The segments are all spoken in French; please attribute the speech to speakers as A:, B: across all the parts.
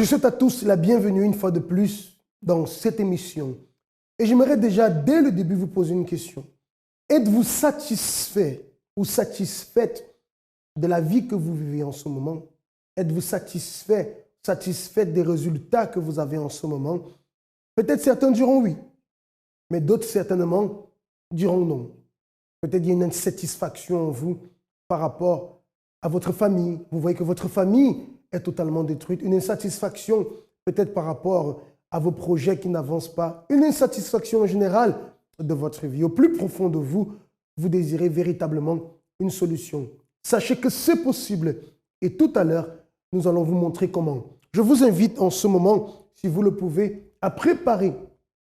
A: Je souhaite à tous la bienvenue une fois de plus dans cette émission. Et j'aimerais déjà, dès le début, vous poser une question. Êtes-vous satisfait ou satisfaite de la vie que vous vivez en ce moment? Êtes-vous satisfaite des résultats que vous avez en ce moment? Peut-être certains diront oui, mais d'autres certainement diront non. Peut-être il y a une insatisfaction en vous par rapport à votre famille. Vous voyez que votre famille est totalement détruite. Une insatisfaction peut-être par rapport à vos projets qui n'avancent pas. Une insatisfaction en général de votre vie. Au plus profond de vous, vous désirez véritablement une solution. Sachez que c'est possible et tout à l'heure, nous allons vous montrer comment. Je vous invite en ce moment, si vous le pouvez, à préparer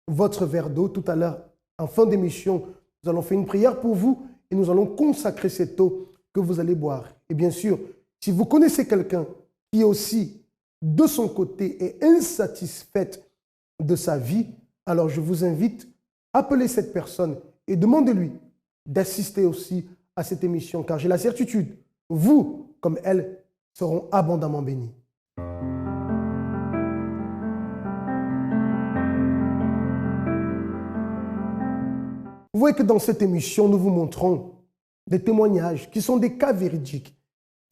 A: votre verre d'eau. Tout à l'heure, en fin d'émission, nous allons faire une prière pour vous et nous allons consacrer cette eau que vous allez boire. Et bien sûr, si vous connaissez quelqu'un qui aussi, de son côté, est insatisfaite de sa vie, alors je vous invite à appeler cette personne et demandez-lui d'assister aussi à cette émission, car j'ai la certitude, vous, comme elle, seront abondamment bénis. Vous voyez que dans cette émission, nous vous montrons des témoignages qui sont des cas véridiques,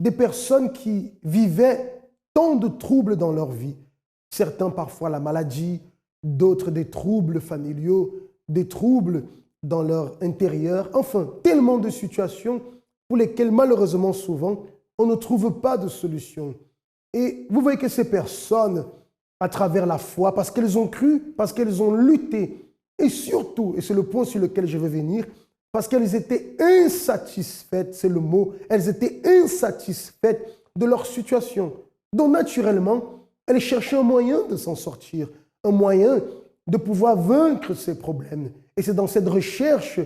A: des personnes qui vivaient tant de troubles dans leur vie, certains parfois la maladie, d'autres des troubles familiaux, des troubles dans leur intérieur, enfin, tellement de situations pour lesquelles malheureusement souvent, on ne trouve pas de solution. Et vous voyez que ces personnes, à travers la foi, parce qu'elles ont cru, parce qu'elles ont lutté, et surtout, et c'est le point sur lequel je vais venir, parce qu'elles étaient insatisfaites, c'est le mot, elles étaient insatisfaites de leur situation. Donc naturellement, elles cherchaient un moyen de s'en sortir, un moyen de pouvoir vaincre ces problèmes. Et c'est dans cette recherche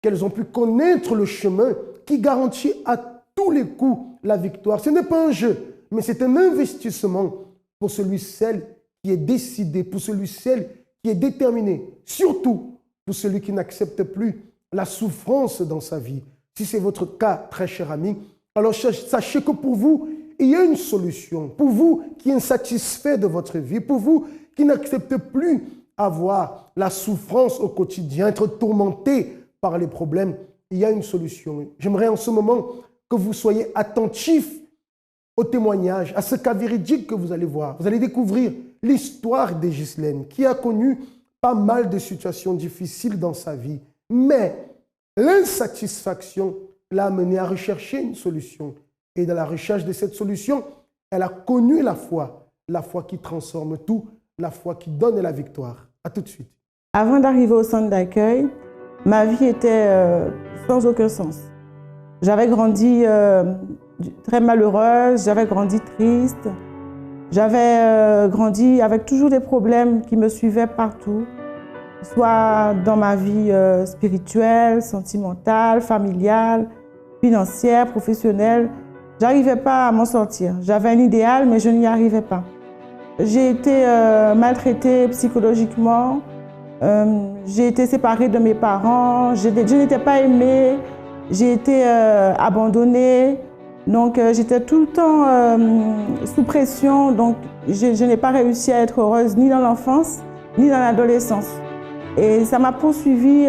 A: qu'elles ont pu connaître le chemin qui garantit à tous les coups la victoire. Ce n'est pas un jeu, mais c'est un investissement pour celui, celle qui est décidé, pour celui, celle qui est déterminé, surtout pour celui qui n'accepte plus la souffrance dans sa vie. Si c'est votre cas, très cher ami, alors sachez que pour vous, il y a une solution. Pour vous qui êtes insatisfait de votre vie, pour vous qui n'acceptez plus avoir la souffrance au quotidien, être tourmenté par les problèmes, il y a une solution. J'aimerais en ce moment que vous soyez attentifs au témoignage, à ce cas véridique que vous allez voir. Vous allez découvrir l'histoire de Ghislaine, qui a connu pas mal de situations difficiles dans sa vie. Mais l'insatisfaction l'a amenée à rechercher une solution. Et dans la recherche de cette solution, elle a connu la foi qui transforme tout, la foi qui donne la victoire. À tout de suite.
B: Avant d'arriver au centre d'accueil, ma vie était sans aucun sens. J'avais grandi très malheureuse, j'avais grandi triste, j'avais grandi avec toujours des problèmes qui me suivaient partout, soit dans ma vie spirituelle, sentimentale, familiale, financière, professionnelle. J'arrivais pas à m'en sortir. J'avais un idéal, mais je n'y arrivais pas. J'ai été maltraitée psychologiquement. J'ai été séparée de mes parents. Je n'étais pas aimée. J'ai été abandonnée. Donc, j'étais tout le temps sous pression. Donc, je n'ai pas réussi à être heureuse ni dans l'enfance, ni dans l'adolescence. Et ça m'a poursuivie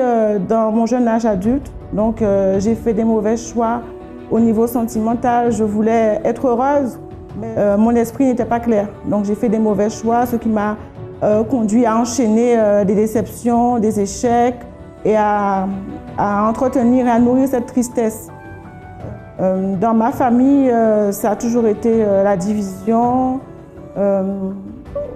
B: dans mon jeune âge adulte. Donc, j'ai fait des mauvais choix. Au niveau sentimental, je voulais être heureuse, mais mon esprit n'était pas clair. Donc j'ai fait des mauvais choix, ce qui m'a conduit à enchaîner des déceptions, des échecs et à entretenir et à nourrir cette tristesse. Dans ma famille, ça a toujours été la division.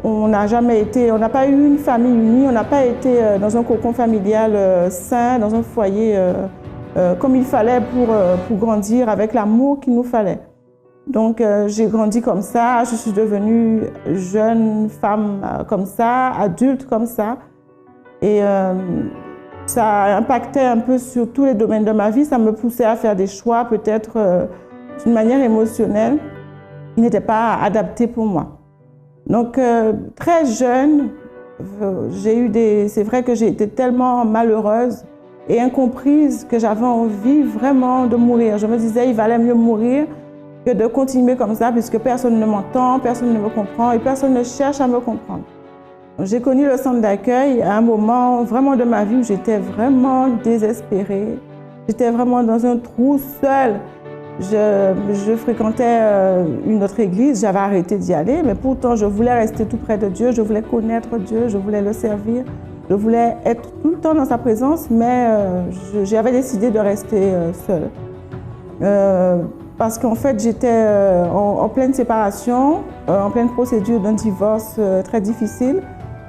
B: On n'a pas eu une famille unie, on n'a pas été dans un cocon familial sain, dans un foyer comme il fallait pour grandir avec l'amour qu'il nous fallait. Donc j'ai grandi comme ça, je suis devenue jeune femme comme ça, adulte comme ça. Et ça impactait un peu sur tous les domaines de ma vie, ça me poussait à faire des choix peut-être d'une manière émotionnelle qui n'était pas adaptée pour moi. Donc très jeune, c'est vrai que j'ai été tellement malheureuse et incomprise que j'avais envie vraiment de mourir. Je me disais, il valait mieux mourir que de continuer comme ça, puisque personne ne m'entend, personne ne me comprend et personne ne cherche à me comprendre. J'ai connu le centre d'accueil à un moment vraiment de ma vie où j'étais vraiment désespérée. J'étais vraiment dans un trou seule. Je fréquentais une autre église, j'avais arrêté d'y aller, mais pourtant je voulais rester tout près de Dieu, je voulais connaître Dieu, je voulais le servir, je voulais être tout le temps dans sa présence, mais j'avais décidé de rester seule. Parce qu'en fait, j'étais en pleine séparation, en pleine procédure d'un divorce très difficile,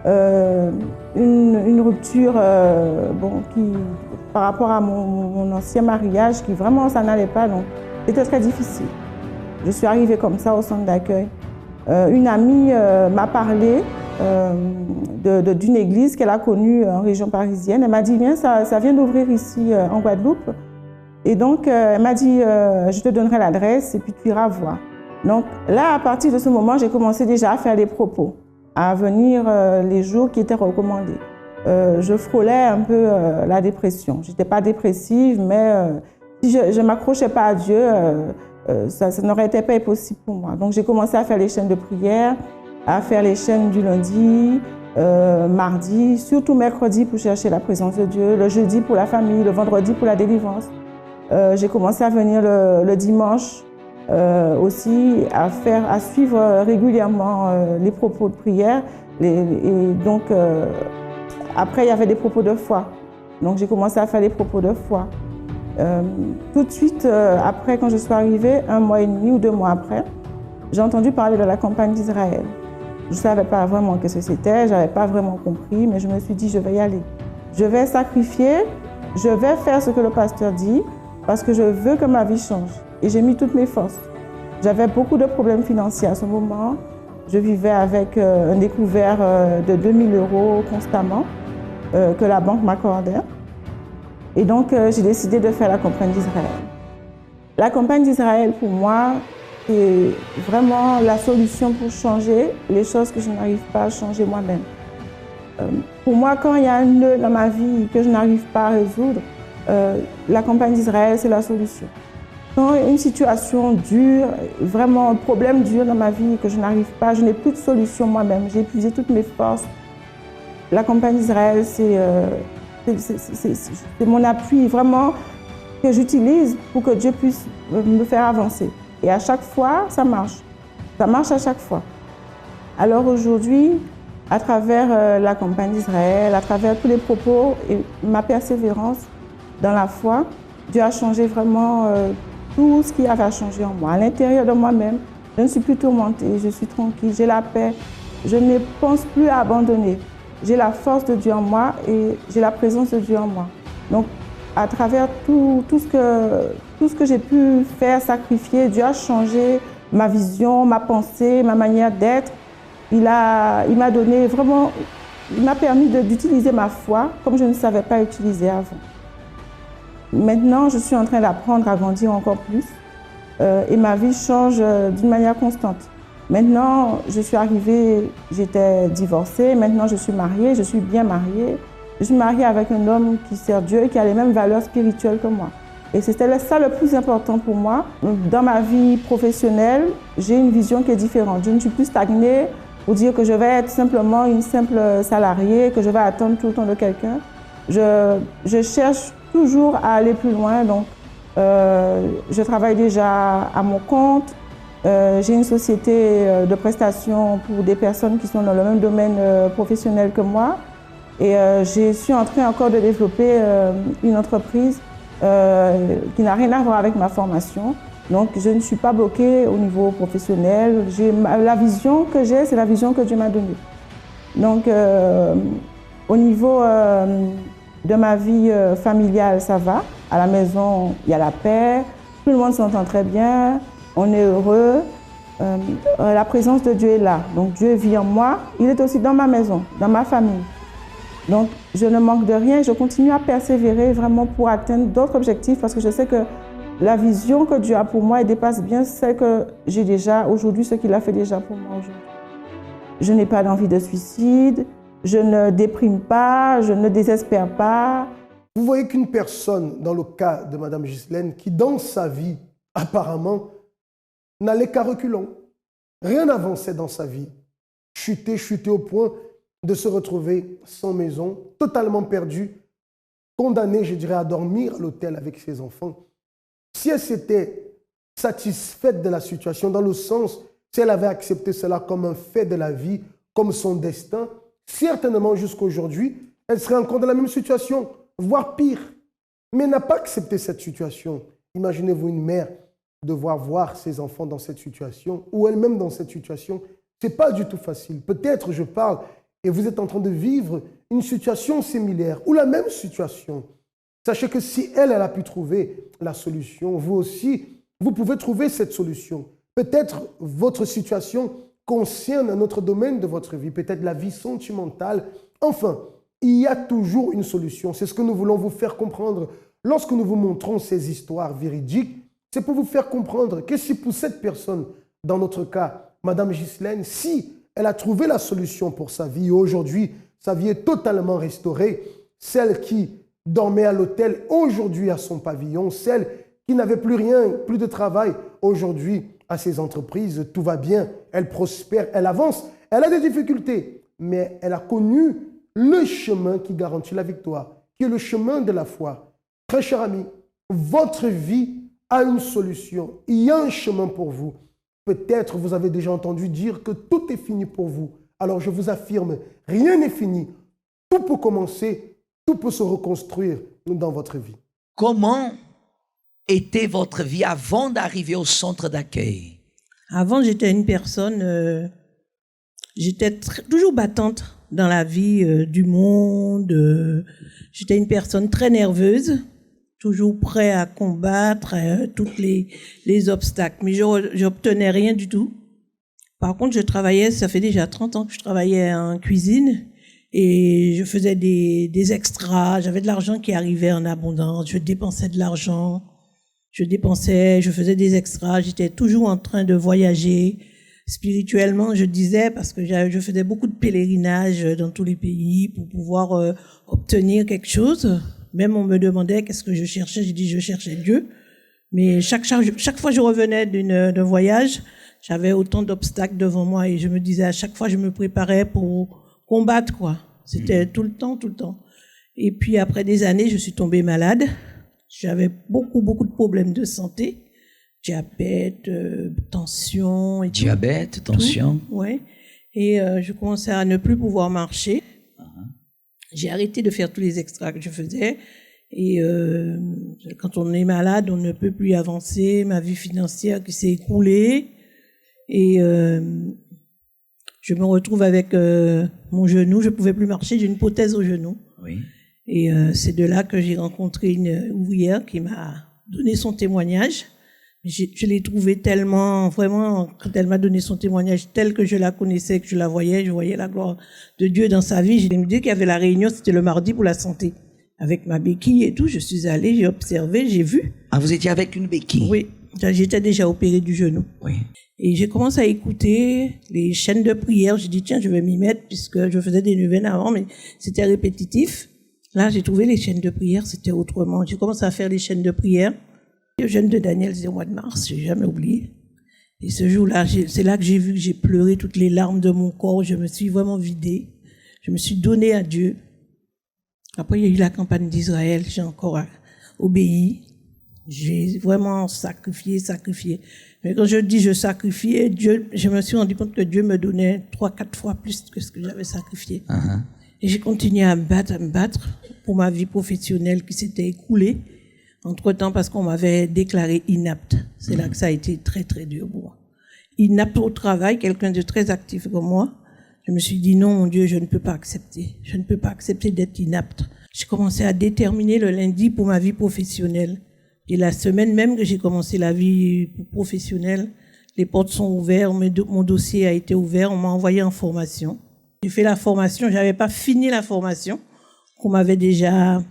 B: une rupture par rapport à mon ancien mariage, qui vraiment, ça n'allait pas, donc c'était très difficile. Je suis arrivée comme ça au centre d'accueil. Une amie m'a parlé d'une église qu'elle a connue en région parisienne. Elle m'a dit, viens, ça vient d'ouvrir ici en Guadeloupe. Et donc, elle m'a dit, je te donnerai l'adresse et puis tu iras voir. Donc là, à partir de ce moment, j'ai commencé déjà à faire des propos, à venir les jours qui étaient recommandés. Je frôlais un peu la dépression. Je n'étais pas dépressive, mais si je ne m'accrochais pas à Dieu, ça n'aurait été pas possible pour moi. Donc j'ai commencé à faire les chaînes de prière, à faire les chaînes du lundi, mardi, surtout mercredi pour chercher la présence de Dieu, le jeudi pour la famille, le vendredi pour la délivrance. J'ai commencé à venir le dimanche aussi, à suivre régulièrement les propos de prière. Après, il y avait des propos de foi. Donc, j'ai commencé à faire des propos de foi. Tout de suite, après, quand je suis arrivée, 1 mois et demi ou 2 mois après, j'ai entendu parler de la campagne d'Israël. Je ne savais pas vraiment ce que c'était, je n'avais pas vraiment compris, mais je me suis dit, je vais y aller. Je vais sacrifier, je vais faire ce que le pasteur dit, parce que je veux que ma vie change. Et j'ai mis toutes mes forces. J'avais beaucoup de problèmes financiers à ce moment. Je vivais avec un découvert de 2 000 € constamment que la banque m'accordait. Et donc, j'ai décidé de faire la campagne d'Israël. La campagne d'Israël, pour moi, c'est vraiment la solution pour changer les choses que je n'arrive pas à changer moi-même. Pour moi, quand il y a un nœud dans ma vie que je n'arrive pas à résoudre, la campagne d'Israël, c'est la solution. Quand une situation dure, vraiment un problème dur dans ma vie que je n'arrive pas, je n'ai plus de solution moi-même, j'ai épuisé toutes mes forces. La campagne d'Israël, c'est mon appui vraiment que j'utilise pour que Dieu puisse me faire avancer. Et à chaque fois, ça marche. Ça marche à chaque fois. Alors aujourd'hui, à travers la campagne d'Israël, à travers tous les propos et ma persévérance dans la foi, Dieu a changé vraiment tout ce qui avait à changer en moi. À l'intérieur de moi-même, je ne suis plus tourmentée, je suis tranquille, j'ai la paix, je ne pense plus à abandonner. J'ai la force de Dieu en moi et j'ai la présence de Dieu en moi. Donc, à travers tout ce que j'ai pu faire, sacrifier, Dieu a changé ma vision, ma pensée, ma manière d'être. Il m'a donné vraiment, il m'a permis d'utiliser ma foi comme je ne savais pas utiliser avant. Maintenant, je suis en train d'apprendre à grandir encore plus et ma vie change d'une manière constante. Maintenant, je suis arrivée, j'étais divorcée, maintenant je suis mariée, je suis bien mariée. Je suis mariée avec un homme qui sert Dieu et qui a les mêmes valeurs spirituelles que moi. Et c'était ça le plus important pour moi. Dans ma vie professionnelle, j'ai une vision qui est différente. Je ne suis plus stagnée pour dire que je vais être simplement une simple salariée, que je vais attendre tout le temps de quelqu'un. Je cherche toujours à aller plus loin. Donc, je travaille déjà à mon compte. J'ai une société de prestations pour des personnes qui sont dans le même domaine professionnel que moi. Et je suis en train encore de développer une entreprise qui n'a rien à voir avec ma formation. Donc, je ne suis pas bloquée au niveau professionnel. La vision que j'ai, c'est la vision que Dieu m'a donnée. Donc, au niveau de ma vie familiale, ça va. À la maison, il y a la paix. Tout le monde s'entend très bien. On est heureux. La présence de Dieu est là. Donc, Dieu vit en moi. Il est aussi dans ma maison, dans ma famille. Donc, je ne manque de rien. Je continue à persévérer vraiment pour atteindre d'autres objectifs parce que je sais que la vision que Dieu a pour moi, elle dépasse bien celle que j'ai déjà aujourd'hui, ce qu'il a fait déjà pour moi aujourd'hui. Je n'ai pas d'envie de suicide, je ne déprime pas, je ne désespère pas.
A: Vous voyez qu'une personne, dans le cas de Mme Ghislaine, qui dans sa vie, apparemment, n'allait qu'à reculons. Rien n'avançait dans sa vie. Chuté au point de se retrouver sans maison, totalement perdu, condamné, je dirais, à dormir à l'hôtel avec ses enfants. Si elle s'était satisfaite de la situation, dans le sens, si elle avait accepté cela comme un fait de la vie, comme son destin, certainement jusqu'à aujourd'hui, elle serait encore dans la même situation, voire pire. Mais elle n'a pas accepté cette situation. Imaginez-vous une mère devoir voir ses enfants dans cette situation, ou elle-même dans cette situation. Ce n'est pas du tout facile. Peut-être je parle et vous êtes en train de vivre une situation similaire ou la même situation. Sachez que si elle a pu trouver la solution, vous aussi, vous pouvez trouver cette solution. Peut-être votre situation concerne un autre domaine de votre vie, peut-être la vie sentimentale. Enfin, il y a toujours une solution. C'est ce que nous voulons vous faire comprendre. Lorsque nous vous montrons ces histoires véridiques, c'est pour vous faire comprendre que si pour cette personne, dans notre cas, Madame Ghislaine, si elle a trouvé la solution pour sa vie, aujourd'hui, sa vie est totalement restaurée, celle qui dormait à l'hôtel, aujourd'hui à son pavillon, celle qui n'avait plus rien, plus de travail, aujourd'hui à ses entreprises, tout va bien, elle prospère, elle avance, elle a des difficultés, mais elle a connu le chemin qui garantit la victoire, qui est le chemin de la foi. Très cher ami, votre vie a une solution, il y a un chemin pour vous. Peut-être vous avez déjà entendu dire que tout est fini pour vous. Alors je vous affirme, rien n'est fini. Tout peut commencer, tout peut se reconstruire dans votre vie.
C: Comment était votre vie avant d'arriver au centre d'accueil?
D: Avant, j'étais une personne, j'étais toujours battante dans la vie du monde. J'étais une personne très nerveuse, toujours prêt à combattre tous les obstacles. Mais je n'obtenais rien du tout. Par contre, je travaillais, ça fait déjà 30 ans que je travaillais en cuisine et je faisais des extras. J'avais de l'argent qui arrivait en abondance. Je dépensais de l'argent. Je faisais des extras. J'étais toujours en train de voyager. Spirituellement, je disais, parce que je faisais beaucoup de pèlerinages dans tous les pays pour pouvoir obtenir quelque chose. Même on me demandait qu'est-ce que je cherchais. J'ai dit je cherchais Dieu. Mais chaque fois que je revenais d'un voyage, j'avais autant d'obstacles devant moi et je me disais à chaque fois je me préparais pour combattre quoi. C'était tout le temps. Et puis après des années, je suis tombée malade. J'avais beaucoup de problèmes de santé. Diabète, tension et tout.
C: Diabète, tension.
D: Ouais. Et je commençais à ne plus pouvoir marcher. J'ai arrêté de faire tous les extras que je faisais. Et quand on est malade, on ne peut plus avancer. Ma vie financière qui s'est écroulée. Et je me retrouve avec mon genou. Je ne pouvais plus marcher. J'ai une prothèse au genou.
C: Oui.
D: Et c'est de là que j'ai rencontré une ouvrière qui m'a donné son témoignage. Je l'ai trouvée tellement, vraiment, quand elle m'a donné son témoignage tel que je la connaissais, que je voyais la gloire de Dieu dans sa vie. J'ai me dit qu'il y avait la réunion, c'était le mardi pour la santé. Avec ma béquille et tout, je suis allée, j'ai observé, j'ai vu.
C: Ah, vous étiez avec une béquille?
D: Oui, j'étais déjà opérée du genou.
C: Oui.
D: Et j'ai commencé à écouter les chaînes de prière. J'ai dit, tiens, je vais m'y mettre, puisque je faisais des neuvaines avant, mais c'était répétitif. Là, j'ai trouvé les chaînes de prière, c'était autrement. J'ai commencé à faire les chaînes de prière. Le jeûne de Daniel, c'est au mois de mars, j'ai jamais oublié. Et ce jour-là, c'est là que j'ai vu que j'ai pleuré toutes les larmes de mon corps. Je me suis vraiment vidée. Je me suis donnée à Dieu. Après, il y a eu la campagne d'Israël. J'ai encore obéi. J'ai vraiment sacrifié. Mais quand je dis je sacrifiais, Dieu, je me suis rendu compte que Dieu me donnait 3-4 fois plus que ce que j'avais sacrifié. Et j'ai continué à me battre pour ma vie professionnelle qui s'était écoulée. Entre-temps, parce qu'on m'avait déclaré inapte. C'est là que ça a été très, très dur pour moi. Inapte au travail, quelqu'un de très actif comme moi. Je me suis dit, non, mon Dieu, je ne peux pas accepter. Je ne peux pas accepter d'être inapte. J'ai commencé à déterminer le lundi pour ma vie professionnelle. Et la semaine même que j'ai commencé la vie professionnelle, les portes sont ouvertes, mon dossier a été ouvert, on m'a envoyé en formation. J'ai fait la formation, j'avais pas fini la formation, qu'on m'avait déjà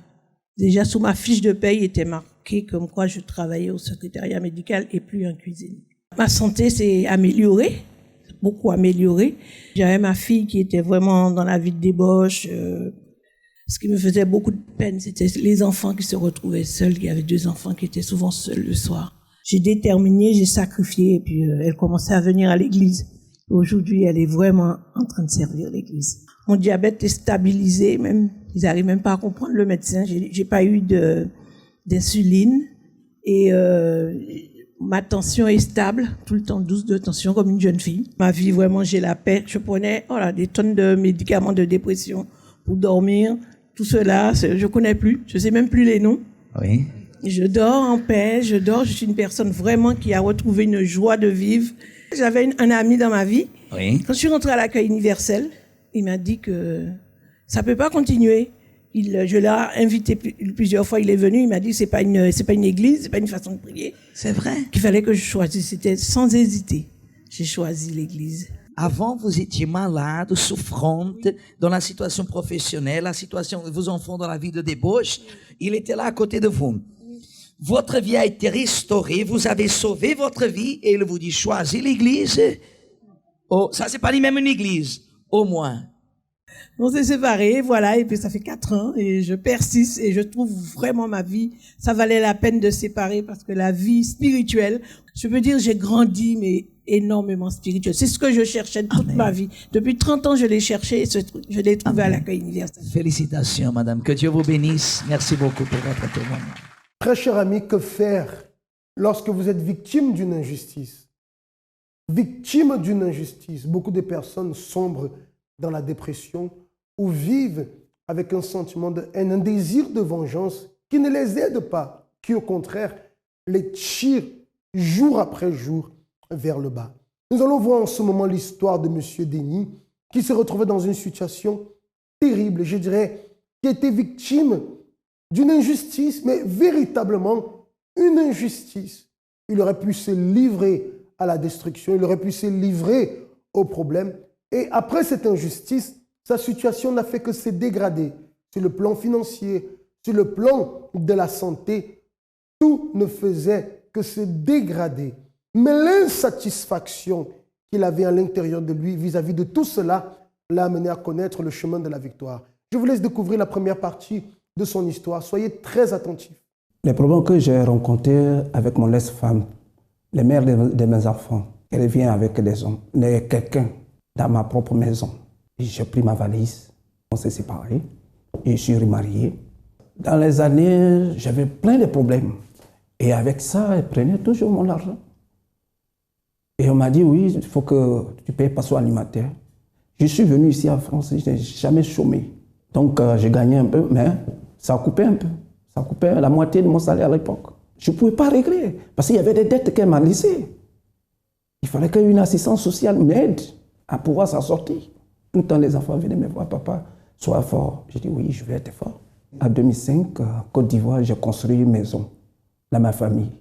D: sous ma fiche de paye était marqué comme quoi je travaillais au secrétariat médical et plus en cuisine. Ma santé s'est améliorée, beaucoup améliorée. J'avais ma fille qui était vraiment dans la vie de débauche. Ce qui me faisait beaucoup de peine, c'était les enfants qui se retrouvaient seuls. Il y avait 2 enfants qui étaient souvent seuls le soir. J'ai déterminé, j'ai sacrifié, et puis elle commençait à venir à l'église. Aujourd'hui, elle est vraiment en train de servir l'église. Mon diabète est stabilisé, même, ils n'arrivent même pas à comprendre le médecin. J'ai pas eu d'insuline, et ma tension est stable, tout le temps 12 de tension comme une jeune fille. Ma vie, vraiment, j'ai la paix. Je prenais des tonnes de médicaments de dépression pour dormir. Tout cela, je connais plus, je sais même plus les noms.
C: Oui.
D: Je dors en paix, je suis une personne vraiment qui a retrouvé une joie de vivre. J'avais un ami dans ma vie.
C: Oui.
D: Quand je suis rentrée à l'accueil universel, il m'a dit que ça peut pas continuer. Je l'ai invité plusieurs fois, il est venu, il m'a dit c'est pas une église, c'est pas une façon de prier.
C: C'est vrai.
D: Qu'il fallait que je choisisse, c'était sans hésiter. J'ai choisi l'église.
C: Avant, vous étiez malade, souffrante, dans la situation professionnelle, la situation de vos enfants dans la vie de débauche. Il était là à côté de vous. Votre vie a été restaurée, vous avez sauvé votre vie et il vous dit choisis l'église. Oh, ça c'est pas même une église, au moins.
D: On s'est séparés, voilà, et puis ça fait 4 ans et je persiste et je trouve vraiment ma vie, ça valait la peine de séparer parce que la vie spirituelle, je peux dire j'ai grandi mais énormément spirituel. C'est ce que je cherchais toute ma vie. Depuis 30 ans, je l'ai cherché et je l'ai trouvé à l'accueil universel.
C: Félicitations, madame. Que Dieu vous bénisse. Merci beaucoup pour votre témoignage.
A: Très cher ami, que faire lorsque vous êtes victime d'une injustice? Victime d'une injustice, beaucoup de personnes sombrent dans la dépression ou vivent avec un sentiment de haine, un désir de vengeance qui ne les aide pas, qui au contraire les tire jour après jour vers le bas. Nous allons voir en ce moment l'histoire de M. Denis qui se retrouvait dans une situation terrible, je dirais, qui était victime d'une injustice, mais véritablement une injustice. Il aurait pu se livrer à la destruction, il aurait pu se livrer aux problèmes. Et après cette injustice, sa situation n'a fait que se dégrader. Sur le plan financier, sur le plan de la santé, tout ne faisait que se dégrader. Mais l'insatisfaction qu'il avait à l'intérieur de lui vis-à-vis de tout cela l'a amené à connaître le chemin de la victoire. Je vous laisse découvrir la première partie de son histoire. Soyez très attentifs.
E: Les problèmes que j'ai rencontrés avec mon ex-femme, les mères de mes enfants, elle vient avec des hommes, quelqu'un dans ma propre maison. J'ai pris ma valise, on s'est séparés et je suis remarié. Dans les années, j'avais plein de problèmes. Et avec ça, elle prenait toujours mon argent. Et on m'a dit, oui, il faut que tu payes passeport alimentaire. Je suis venu ici en France, je n'ai jamais chômé. Donc, j'ai gagné un peu, mais ça coupait un peu. Ça coupait la moitié de mon salaire à l'époque. Je ne pouvais pas régler, parce qu'il y avait des dettes qu'elle m'a laissées. Il fallait qu'une assistance sociale m'aide à pouvoir s'en sortir. Tout le temps, les enfants venaient me voir, papa, sois fort. J'ai dit, oui, je vais être fort. En 2005, Côte d'Ivoire, j'ai construit une maison dans ma famille.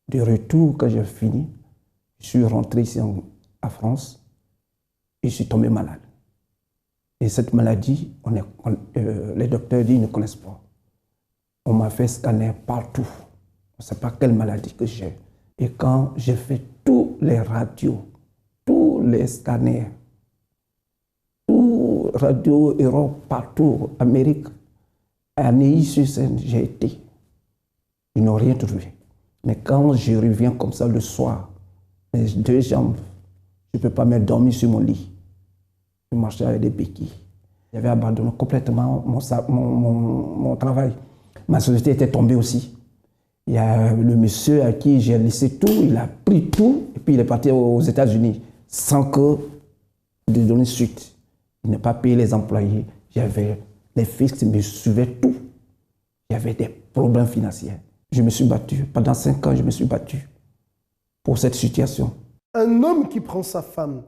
E: Du retour que j'ai fini, je suis rentré ici en France et je suis tombé malade. Et cette maladie, les docteurs disent qu'ils ne connaissent pas. On m'a fait scanner partout. On ne sait pas quelle maladie que j'ai. Et quand j'ai fait tous les radios, tous les scanners, tout Radio Europe, partout, Amérique, à Neuilly-sur-Seine, j'ai été. Ils n'ont rien trouvé. Mais quand je reviens comme ça le soir, mes deux jambes, je ne peux pas me dormir sur mon lit. Je marchais avec des béquilles. J'avais abandonné complètement mon travail. Ma société était tombée aussi. Il y a le monsieur à qui j'ai laissé tout, il a pris tout, et puis il est parti aux États-Unis sans que de donner suite. Il n'a pas payé les employés. J'avais les fixes, me suivaient tout. Il y avait des problèmes financiers. Je me suis battu. Pendant 5 ans, je me suis battu pour cette situation.
A: Un homme qui prend sa femme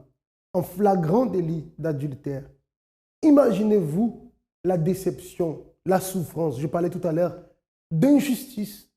A: en flagrant délit d'adultère, imaginez-vous la déception, la souffrance. Je parlais tout à l'heure d'injustice,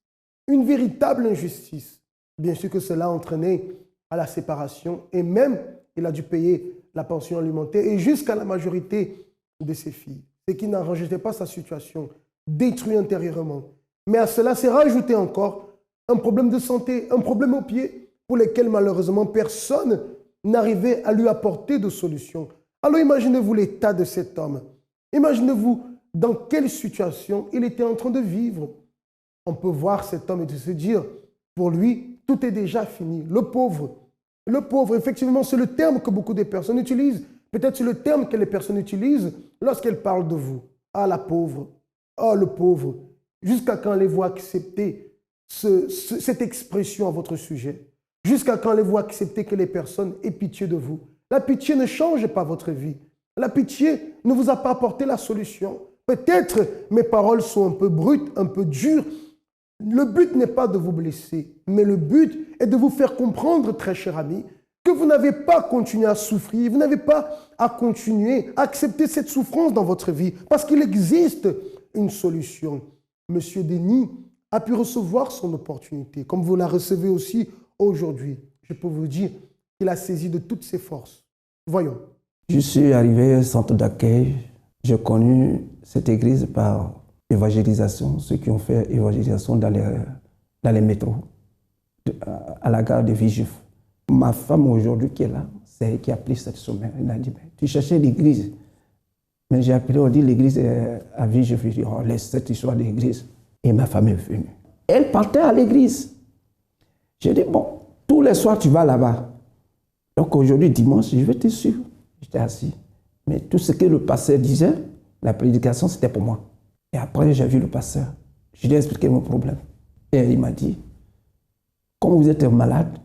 A: une véritable injustice. Bien sûr que cela a entraîné à la séparation et même il a dû payer la pension alimentaire et jusqu'à la majorité de ses filles. Ce qui n'arrangeait pas sa situation, détruit intérieurement. Mais à cela s'est rajouté encore un problème de santé, un problème au pied pour lequel malheureusement personne n'arrivait à lui apporter de solution. Alors imaginez-vous l'état de cet homme. Imaginez-vous dans quelle situation il était en train de vivre. On peut voir cet homme et de se dire, pour lui, tout est déjà fini. Le pauvre, effectivement, c'est le terme que beaucoup de personnes utilisent. Peut-être c'est le terme que les personnes utilisent lorsqu'elles parlent de vous. Ah, la pauvre. Ah, le pauvre. Jusqu'à quand allez-vous accepter cette expression à votre sujet? Jusqu'à quand allez-vous accepter que les personnes aient pitié de vous? La pitié ne change pas votre vie. La pitié ne vous a pas apporté la solution. Peut-être mes paroles sont un peu brutes, un peu dures. Le but n'est pas de vous blesser, mais le but est de vous faire comprendre, très cher ami, que vous n'avez pas continué à souffrir, vous n'avez pas à continuer à accepter cette souffrance dans votre vie, parce qu'il existe une solution. Monsieur Denis a pu recevoir son opportunité, comme vous la recevez aussi aujourd'hui. Je peux vous dire qu'il a saisi de toutes ses forces. Voyons.
E: Je suis arrivé au centre d'accueil. J'ai connu cette église par évangélisation, ceux qui ont fait évangélisation dans les métros, à la gare de Villejuif. Ma femme aujourd'hui qui est là, c'est elle qui a pris cette semaine. Elle a dit, tu cherchais l'église. Mais j'ai appelé, on dit l'église est à Villejuif. Je dis, oh, laisse cette histoire d'église. Et ma femme est venue. Elle partait à l'église. J'ai dit, bon, tous les soirs tu vas là-bas. Donc aujourd'hui, dimanche, je vais te suivre. J'étais assis. Mais tout ce que le pasteur disait, la prédication, c'était pour moi. Et après, j'ai vu le pasteur. Je lui ai expliqué mon problème. Et il m'a dit, comme vous êtes malade,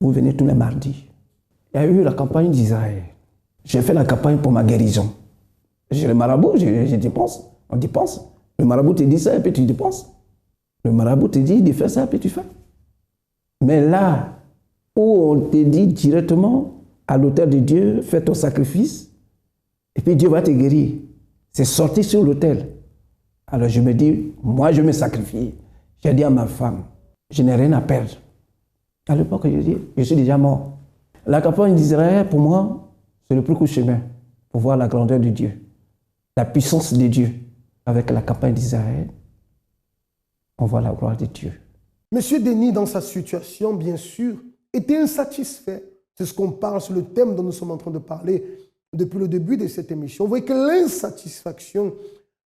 E: vous venez tous les mardis. Il y a eu la campagne d'Israël. J'ai fait la campagne pour ma guérison. J'ai le marabout, je dépense. On dépense. Le marabout te dit ça et puis tu dépenses. Le marabout te dit de faire ça et puis tu fais. Mais là où on te dit directement à l'autel de Dieu, fais ton sacrifice et puis Dieu va te guérir. C'est sorti sur l'autel. Alors je me dis, moi je me sacrifie. J'ai dit à ma femme, je n'ai rien à perdre. À l'époque, je dis, je suis déjà mort. La campagne d'Israël, pour moi, c'est le plus court chemin pour voir la grandeur de Dieu, la puissance de Dieu. Avec la campagne d'Israël, on voit la gloire de Dieu.
A: Monsieur Denis, dans sa situation, bien sûr, était insatisfait. C'est ce qu'on parle, c'est le thème dont nous sommes en train de parler depuis le début de cette émission. Vous voyez que l'insatisfaction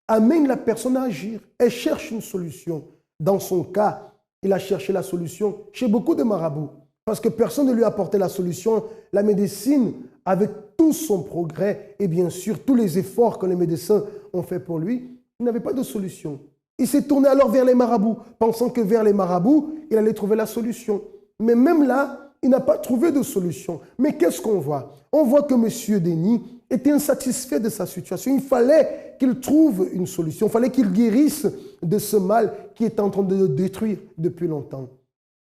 A: amène la personne à agir. Elle cherche une solution. Dans son cas, il a cherché la solution chez beaucoup de marabouts. Parce que personne ne lui a apporté la solution. La médecine, avec tout son progrès et bien sûr tous les efforts que les médecins ont fait pour lui, il n'avait pas de solution. Il s'est tourné alors vers les marabouts, pensant que vers les marabouts, il allait trouver la solution. Mais même là, il n'a pas trouvé de solution. Mais qu'est-ce qu'on voit? On voit que M. Denis était insatisfait de sa situation. Il fallait qu'il trouve une solution. Il fallait qu'il guérisse de ce mal qui est en train de le détruire depuis longtemps.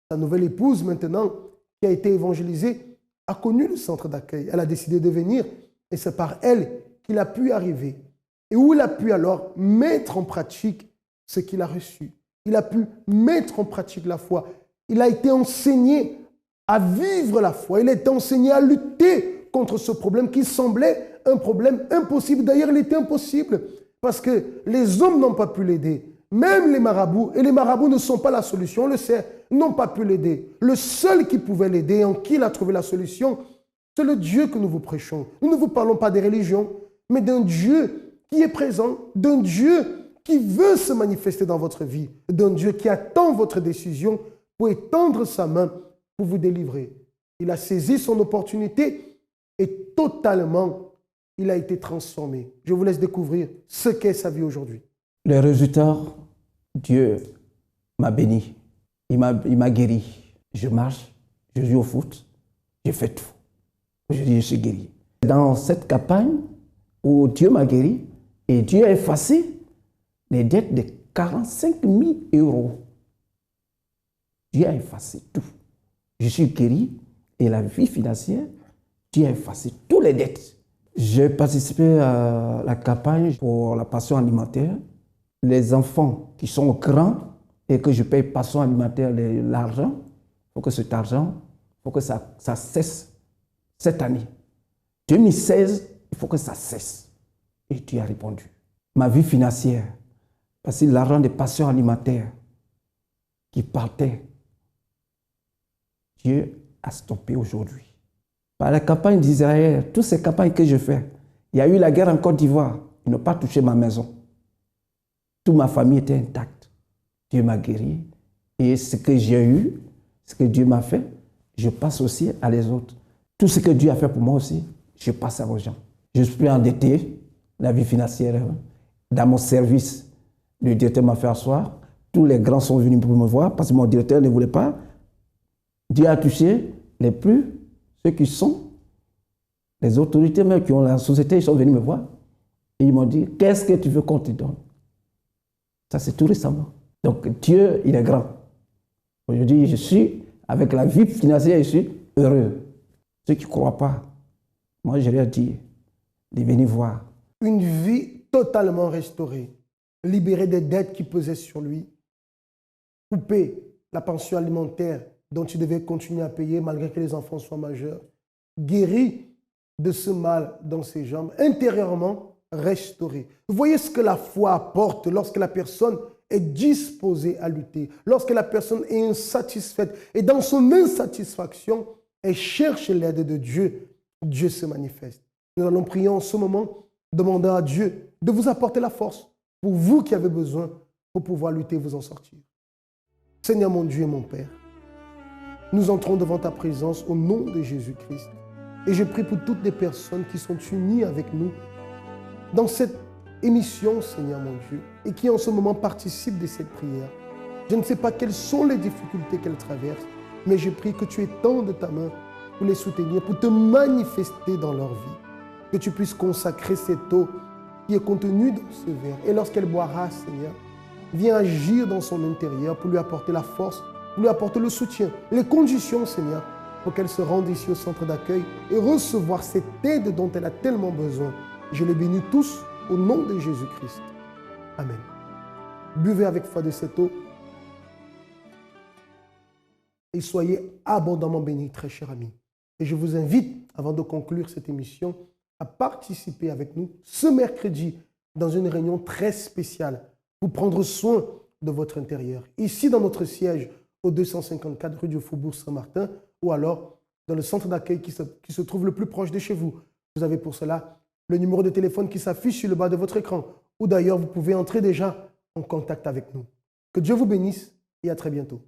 A: Sa nouvelle épouse, maintenant, qui a été évangélisée, a connu le centre d'accueil. Elle a décidé de venir et c'est par elle qu'il a pu arriver. Et où il a pu alors mettre en pratique ce qu'il a reçu. Il a pu mettre en pratique la foi. Il a été enseigné à vivre la foi. Il a été enseigné à lutter contre ce problème qui semblait un problème impossible. D'ailleurs, il était impossible parce que les hommes n'ont pas pu l'aider. Même les marabouts, et les marabouts ne sont pas la solution, on le sait, n'ont pas pu l'aider. Le seul qui pouvait l'aider, en qui il a trouvé la solution, c'est le Dieu que nous vous prêchons. Nous ne vous parlons pas des religions, mais d'un Dieu qui est présent, d'un Dieu qui veut se manifester dans votre vie, d'un Dieu qui attend votre décision pour étendre sa main pour vous délivrer. Il a saisi son opportunité et totalement, il a été transformé. Je vous laisse découvrir ce qu'est sa vie aujourd'hui.
E: Les résultats, Dieu m'a béni. Il m'a guéri. Je marche, je joue au foot, je fais tout. Je dis, je suis guéri. Dans cette campagne où Dieu m'a guéri et Dieu a effacé les dettes de 45 000 €. Dieu a effacé tout. Je suis guéri et la vie financière, Dieu a effacé toutes les dettes. J'ai participé à la campagne pour la pension alimentaire. Les enfants qui sont grands et que je paye pension alimentaire l'argent, il faut que cet argent, il faut que ça cesse cette année. 2016, il faut que ça cesse. Et Dieu a répondu. Ma vie financière, parce que l'argent des pensions alimentaires qui partait, Dieu a stoppé aujourd'hui. Par la campagne d'Israël, toutes ces campagnes que je fais, il y a eu la guerre en Côte d'Ivoire, ils n'ont pas touché ma maison. Toute ma famille était intacte. Dieu m'a guéri Et ce que j'ai eu, ce que Dieu m'a fait, je passe aussi à les autres. Tout ce que Dieu a fait pour moi aussi, je passe aux gens. Je suis plus endetté, la vie financière. Dans mon service, le directeur m'a fait asseoir. Tous les grands sont venus pour me voir parce que mon directeur ne voulait pas. Dieu a touché les plus, ceux qui sont, les autorités même qui ont la société, ils sont venus me voir. Et ils m'ont dit, qu'est-ce que tu veux qu'on te donne? Ça, c'est tout récemment. Donc, Dieu, il est grand. Aujourd'hui, je suis, avec la vie financière, je suis heureux. Ceux qui ne croient pas, moi, je leur dis de venir voir.
A: Une vie totalement restaurée, libérée des dettes qui pesaient sur lui, couper la pension alimentaire dont il devait continuer à payer malgré que les enfants soient majeurs, guéri de ce mal dans ses jambes, intérieurement restauré. Vous voyez ce que la foi apporte lorsque la personne est disposée à lutter, lorsque la personne est insatisfaite et dans son insatisfaction, elle cherche l'aide de Dieu. Dieu se manifeste. Nous allons prier en ce moment, demandant à Dieu de vous apporter la force pour vous qui avez besoin pour pouvoir lutter et vous en sortir. Seigneur mon Dieu et mon Père, nous entrons devant ta présence au nom de Jésus-Christ. Et je prie pour toutes les personnes qui sont unies avec nous dans cette émission, Seigneur mon Dieu, et qui en ce moment participent de cette prière. Je ne sais pas quelles sont les difficultés qu'elles traversent, mais je prie que tu étendes ta main pour les soutenir, pour te manifester dans leur vie. Que tu puisses consacrer cette eau qui est contenue dans ce verre. Et lorsqu'elle boira, Seigneur, viens agir dans son intérieur pour lui apporter la force, pour lui apporter le soutien, les conditions, Seigneur, pour qu'elle se rende ici au centre d'accueil et recevoir cette aide dont elle a tellement besoin. Je les bénis tous au nom de Jésus-Christ. Amen. Buvez avec foi de cette eau et soyez abondamment bénis, très chers amis. Et je vous invite, avant de conclure cette émission, à participer avec nous ce mercredi dans une réunion très spéciale pour prendre soin de votre intérieur. Ici, dans notre siège, au 254 rue du Faubourg Saint-Martin, ou alors dans le centre d'accueil qui se trouve le plus proche de chez vous. Vous avez pour cela le numéro de téléphone qui s'affiche sur le bas de votre écran, ou d'ailleurs, vous pouvez entrer déjà en contact avec nous. Que Dieu vous bénisse et à très bientôt.